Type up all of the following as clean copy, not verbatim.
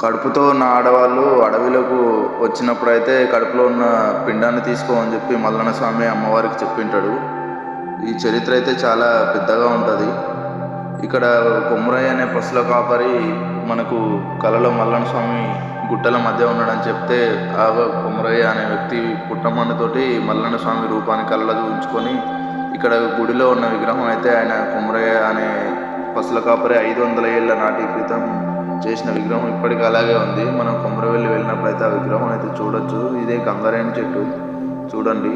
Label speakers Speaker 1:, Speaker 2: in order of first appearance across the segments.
Speaker 1: కడుపుతో ఉన్న ఆడవాళ్ళు అడవిలోకి వచ్చినప్పుడైతే కడుపులో ఉన్న పిండాన్ని తీసుకోమని చెప్పి మల్లన్న స్వామి అమ్మవారికి చెప్పింటాడు. ఈ చరిత్ర అయితే చాలా పెద్దగా ఉంటుంది. ఇక్కడ కొమురయ్య అనే పశుల కాపరి మనకు కలలో మల్లన్న స్వామి గుట్టల మధ్య ఉన్నాడని చెప్తే ఆ కొమురయ్య అనే వ్యక్తి పుట్టమన్నతోటి మల్లన్న స్వామి రూపాన్ని కలలో చూపించుకొని ఇక్కడ గుడిలో ఉన్న విగ్రహం అయితే ఆయన కొమురయ్య అనే పశుల కాపరి 500 ఏళ్ల నాటి క్రితం చేసిన విగ్రహం ఇప్పటికీ అలాగే ఉంది. మనం కొమరవెల్లి వెళ్ళినప్పుడైతే ఆ విగ్రహం అయితే చూడొచ్చు. ఇదే గంగారేణి చెట్టు చూడండి.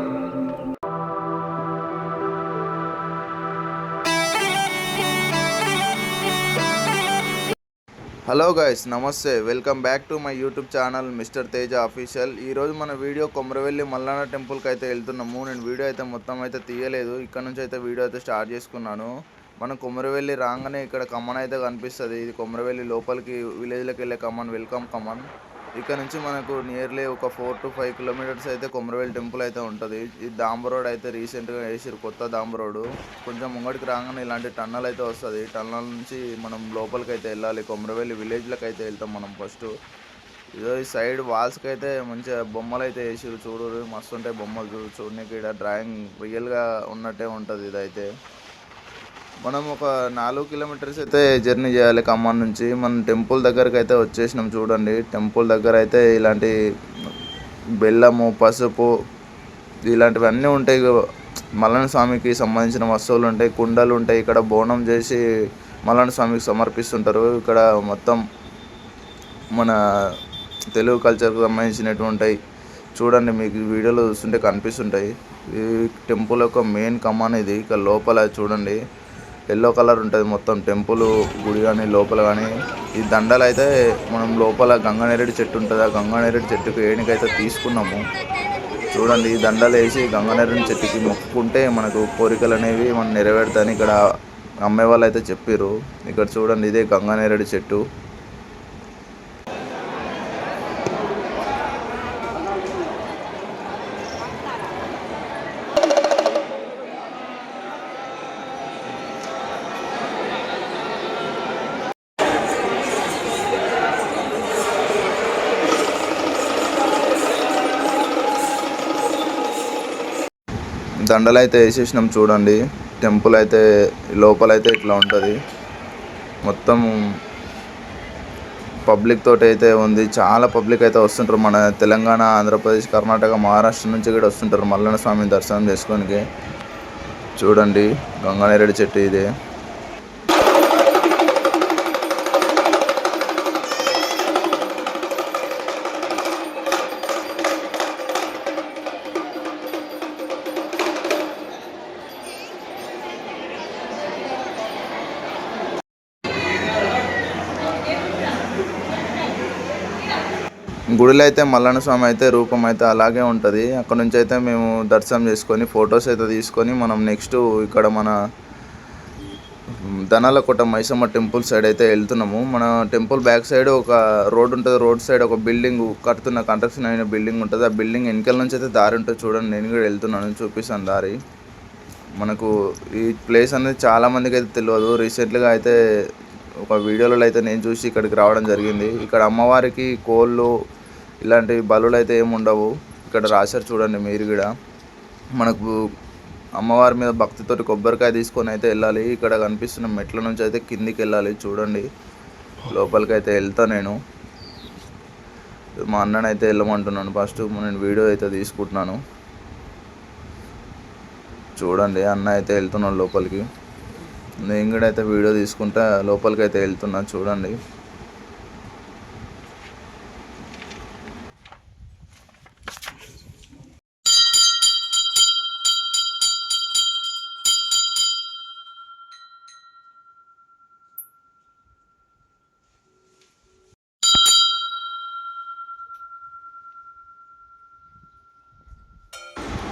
Speaker 1: హలో గైస్, నమస్తే, welcome back to my YouTube channel mister Teja official. ఈరోజు మన వీడియో కొమరవెల్లి మల్లన్న టెంపుల్కి అయితే వెళ్తున్నాము. నేను వీడియో అయితే మొత్తం అయితే తీయలేదు, ఇక్కడ నుంచి అయితే వీడియో అయితే స్టార్ట్ చేసుకున్నాను. మనం కొమరవెల్లి రాగానే ఇక్కడ కమ్మన్ అయితే కనిపిస్తుంది. ఇది కొమరవెల్లి లోపలికి విలేజ్లోకి వెళ్ళే కమ్మన్, వెల్కమ్ కమ్మన్. ఇక్కడ నుంచి మనకు నియర్లీ ఒక 4 to 5 కిలోమీటర్స్ అయితే కొమరవెల్లి టెంపుల్ అయితే ఉంటుంది. ఈ డాంబర్ రోడ్ అయితే రీసెంట్గా వేసారు, కొత్త డాంబర్ రోడ్. కొంచెం ముంగడికి రాగానే ఇలాంటి టన్నల్ అయితే వస్తుంది. టన్నల్ నుంచి మనం లోపలికి అయితే వెళ్ళాలి. కొమరవెల్లి విలేజ్లోకి అయితే వెళ్తాం మనం ఫస్ట్. ఇదో ఈ సైడ్ వాల్స్కి అయితే మంచిగా బొమ్మలు అయితే వేసారు, చూడు మస్తు ఉంటాయి బొమ్మలు. చూడడానికి ఇక్కడ డ్రాయింగ్ రియల్గా ఉన్నట్టే ఉంటుంది. ఇదైతే మనం ఒక 4 కిలోమీటర్స్ అయితే జర్నీ చేయాలి ఖమ్మం నుంచి. మనం టెంపుల్ దగ్గరకు అయితే వచ్చేసినాం. చూడండి, టెంపుల్ దగ్గర అయితే ఇలాంటి బెల్లము, పసుపు ఇలాంటివన్నీ ఉంటాయి. మల్లన్న స్వామికి సంబంధించిన వస్తువులు ఉంటాయి, కుండలు ఉంటాయి. ఇక్కడ బోనం చేసి మల్లన్న స్వామికి సమర్పిస్తుంటారు. ఇక్కడ మొత్తం మన తెలుగు కల్చర్కి సంబంధించినవి ఉంటాయి. చూడండి, మీకు వీడియోలో చూస్తుంటే కనిపిస్తుంటాయి. ఈ టెంపుల్ యొక్క మెయిన్ కమాన్ ఇది. ఇక్కడ లోపల చూడండి ఎల్లో కలర్ ఉంటుంది మొత్తం టెంపుల్, గుడి కానీ లోపల కానీ. ఈ దండలు అయితే మనం లోపల గంగానేరేడు చెట్టు ఉంటుంది, ఆ గంగానేరేడు చెట్టుకు ఏనికైతే తీసుకున్నాము. చూడండి, ఈ దండలు వేసి గంగానేరేడు చెట్టుకి మొక్కుకుంటే మనకు కోరికలు అనేవి మనం నెరవేరుతాయని ఇక్కడ అమ్మే వాళ్ళు అయితే చెప్పారు. ఇక్కడ చూడండి, ఇదే గంగానేరేడు చెట్టు. దండలు అయితే వేసేసినాం. చూడండి, టెంపుల్ అయితే లోపలైతే ఇట్లా ఉంటుంది. మొత్తం పబ్లిక్ తోటి అయితే ఉంది. చాలా పబ్లిక్ అయితే వస్తుంటారు. మన తెలంగాణ, ఆంధ్రప్రదేశ్, కర్ణాటక, మహారాష్ట్ర నుంచి కూడా వస్తుంటారు మల్లన్న స్వామిని దర్శనం చేసుకోనికి. చూడండి, గంగానేరేడు చెట్టు ఇదే. గుడిలో అయితే మల్లన్న స్వామి అయితే రూపం అయితే అలాగే ఉంటుంది. అక్కడ నుంచి అయితే మేము దర్శనం చేసుకొని ఫొటోస్ అయితే తీసుకొని మనం నెక్స్ట్ ఇక్కడ మన దనాలకోట మైసమ్మ టెంపుల్ సైడ్ అయితే వెళ్తున్నాము. మన టెంపుల్ బ్యాక్ సైడ్ ఒక రోడ్ ఉంటుంది. రోడ్ సైడ్ ఒక బిల్డింగ్ కన్స్ట్రక్షన్ అయిన బిల్డింగ్ ఉంటుంది. ఆ బిల్డింగ్ వెనకాల నుంచి అయితే దారి ఉంటుంది. చూడండి, నేను కూడా వెళ్తున్నాను, చూపిస్తాను దారి. మనకు ఈ ప్లేస్ అనేది చాలామందికి అయితే తెలియదు. రీసెంట్గా అయితే ఒక వీడియోలో అయితే నేను చూసి ఇక్కడికి రావడం జరిగింది. ఇక్కడ అమ్మవారికి కోళ్ళు ఇలాంటి బలులు అయితే ఏమి ఉండవు. ఇక్కడ రాశారు చూడండి మీరు కూడా. మనకు అమ్మవారి మీద భక్తితోటి కొబ్బరికాయ తీసుకొని అయితే వెళ్ళాలి. ఇక్కడ కనిపిస్తున్న మెట్ల నుంచి అయితే కిందికి వెళ్ళాలి. చూడండి, లోపలికి అయితే వెళ్తా నేను. మా అన్నని అయితే వెళ్ళమంటున్నాను. ఫస్ట్ నేను వీడియో అయితే తీసుకుంటున్నాను. చూడండి, అన్న అయితే వెళ్తున్నాను లోపలికి. నేను కూడా అయితే వీడియో తీసుకుంటా లోపలికి అయితే వెళ్తున్నా. చూడండి,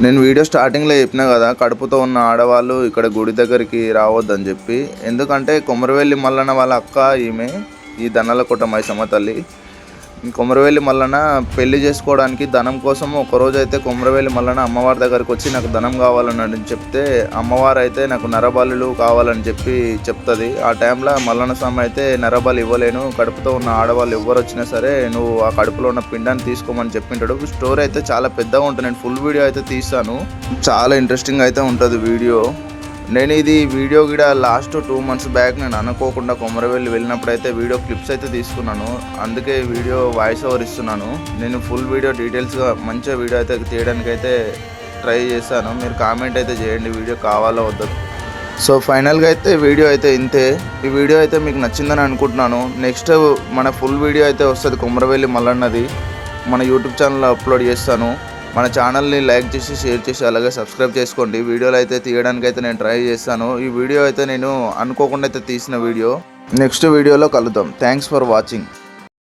Speaker 1: నేను వీడియో స్టార్టింగ్లో చెప్పినా కదా, కడుపుతో ఉన్న ఆడవాళ్ళు ఇక్కడ గుడి దగ్గరికి రావద్దని చెప్పి. ఎందుకంటే కొమరవెల్లి మల్లన్న వాళ్ళ అక్క ఈమె, ఈ దన్నలకోట మైసమ్మ తల్లి. కొమరవెల్లి మల్లన్న పెళ్లి చేసుకోవడానికి ధనం కోసం ఒకరోజు అయితే కొమరవెల్లి మల్లన్న అమ్మవారి దగ్గరికి వచ్చి నాకు ధనం కావాలని చెప్తే అమ్మవారు అయితే నాకు నరబలులు కావాలని చెప్తుంది. ఆ టైంలో మల్లన్న స్వామి అయితే నరబలి ఇవ్వలేను, కడుపుతో ఉన్న ఆడవాళ్ళు ఎవరు వచ్చినా సరే నువ్వు ఆ కడుపులో ఉన్న పిండాన్ని తీసుకోమని చెప్పింటాడు. స్టోరీ అయితే చాలా పెద్దగా ఉంటుంది. నేను ఫుల్ వీడియో అయితే తీస్తాను, చాలా ఇంట్రెస్టింగ్ అయితే ఉంటుంది వీడియో. నేను ఇది వీడియో కూడా లాస్ట్ 2 months బ్యాక్ నేను అనుకోకుండా కొమరవెల్లి వెళ్ళినప్పుడైతే వీడియో క్లిప్స్ అయితే తీసుకున్నాను. అందుకే వీడియో వాయిస్ ఓవర్ ఇస్తున్నాను. నేను ఫుల్ వీడియో డీటెయిల్స్గా మంచిగా వీడియో అయితే తీయడానికి అయితే ట్రై చేశాను. మీరు కామెంట్ అయితే చేయండి వీడియో కావాలో వద్దు. సో ఫైనల్గా అయితే వీడియో అయితే ఇంతే. ఈ వీడియో అయితే మీకు నచ్చిందని అనుకుంటున్నాను. నెక్స్ట్ మన ఫుల్ వీడియో అయితే వస్తుంది కొమరవెల్లి మల్లన్నది, మన యూట్యూబ్ ఛానల్లో అప్లోడ్ చేస్తాను. మన ఛానల్ని లైక్ చేసి షేర్ చేసి అలాగే సబ్స్క్రైబ్ చేసుకోండి. వీడియోలు అయితే తీయడానికి అయితే నేను ట్రై చేస్తాను. ఈ వీడియో అయితే నేను అనుకోకుండా అయితే తీసిన వీడియో. నెక్స్ట్ వీడియోలో కలుద్దాం. Thanks for watching.